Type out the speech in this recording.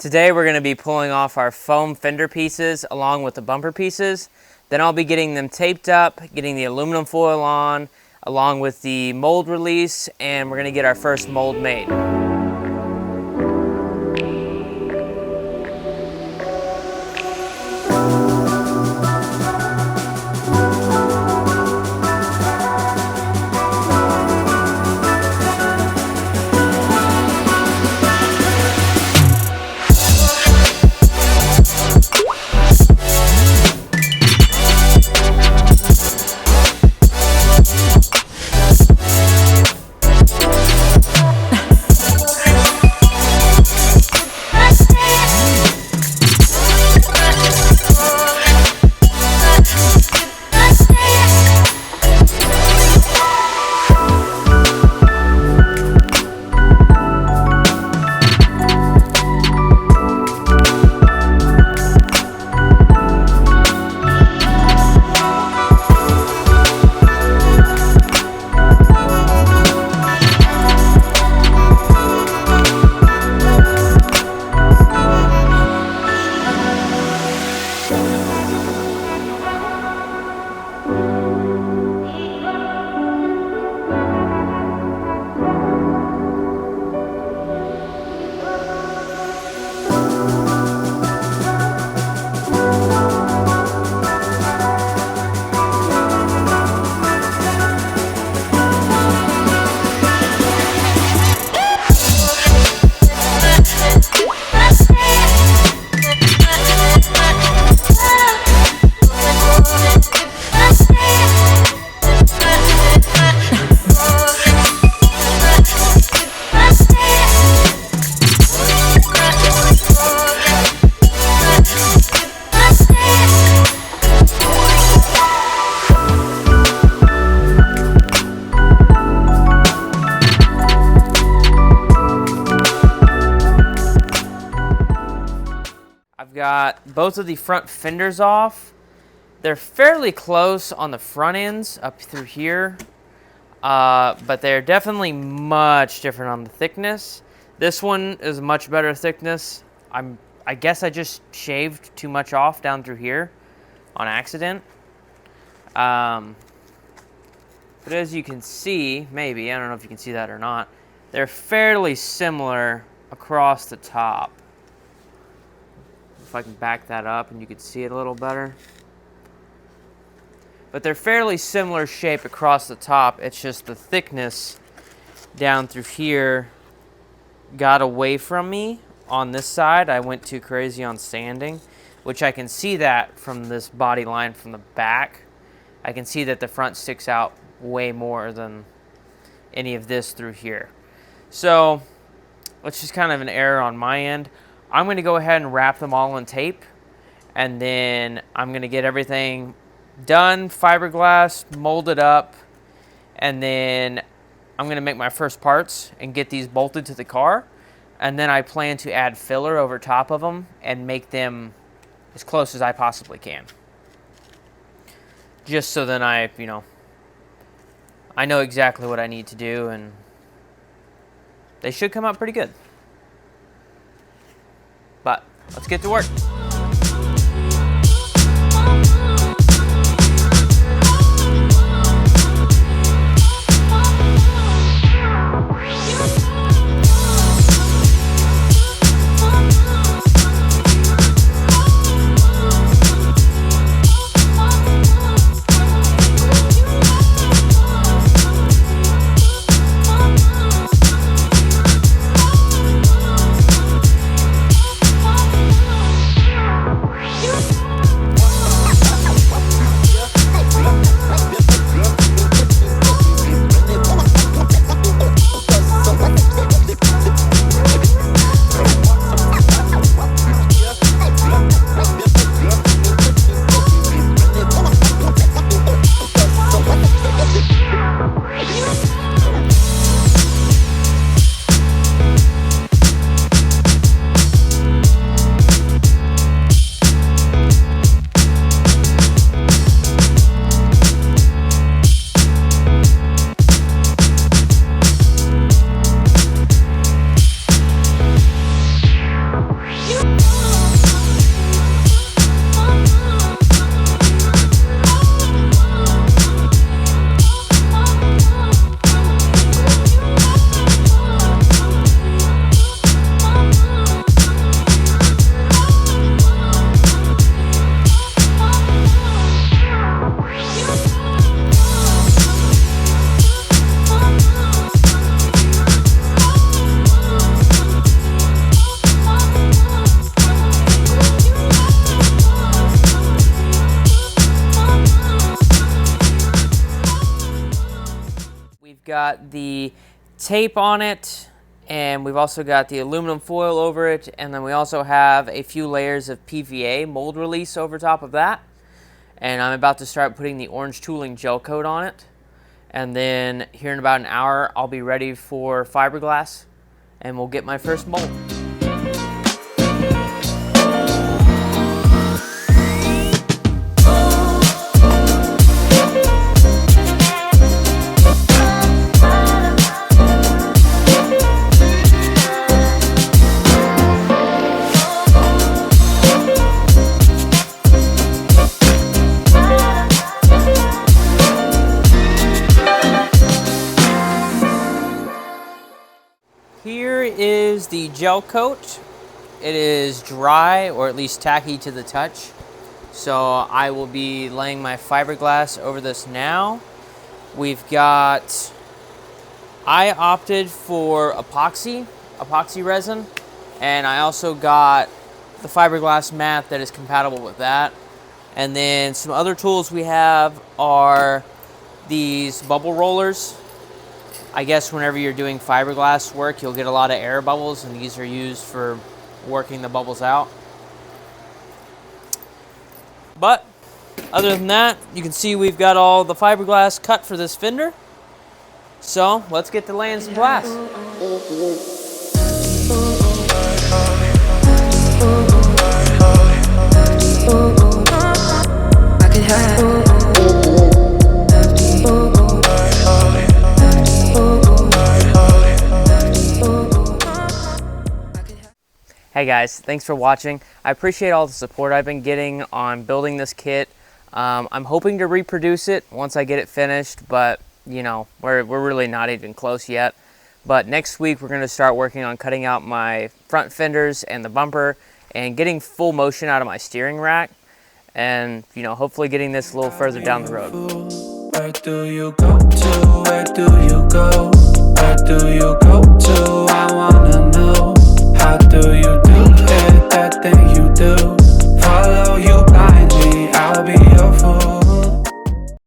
Today we're going to be pulling off our foam fender pieces along with the bumper pieces. Then I'll be getting them taped up, getting the aluminum foil on, along with the mold release, and we're going to get our first mold made. I've got both of the front fenders off. They're fairly close on the front ends up through here, but they're definitely much different on the thickness. This one is much better thickness. I guess I just shaved too much off down through here on accident. But as you can see, maybe, I don't know if you can see that or not, they're fairly similar across the top. If I can back that up and you can see it a little better. But they're fairly similar shape across the top. It's just the thickness down through here got away from me on this side. I went too crazy on sanding, which I can see that from this body line from the back. I can see that the front sticks out way more than any of this through here. So it's just kind of an error on my end. I'm going to go ahead and wrap them all in tape, and then I'm going to get everything done, fiberglass, molded up, and then I'm going to make my first parts and get these bolted to the car, and then I plan to add filler over top of them and make them as close as I possibly can. Just so then I know exactly what I need to do, and they should come out pretty good. But let's get to work. got the tape on it, and we've also got the aluminum foil over it, and then we also have a few layers of PVA mold release over top of that. And I'm about to start putting the orange tooling gel coat on it. And then here in about an hour, I'll be ready for fiberglass, and we'll get my first mold. Here is the gel coat. It is dry, or at least tacky to the touch. So I will be laying my fiberglass over this now. I opted for epoxy resin, and I also got the fiberglass mat that is compatible with that. And then some other tools we have are these bubble rollers. I guess whenever you're doing fiberglass work, you'll get a lot of air bubbles, and these are used for working the bubbles out. But other than that, you can see we've got all the fiberglass cut for this fender. So let's get to laying some glass. Hey guys, thanks for watching. I appreciate all the support I've been getting on building this kit. I'm hoping to reproduce it once I get it finished, but you know, we're really not even close yet. But next week we're going to start working on cutting out my front fenders and the bumper and getting full motion out of my steering rack, and you know, hopefully getting this a little further down the road. Where do you go to? Where do you go? Where do you go to? I wanna know.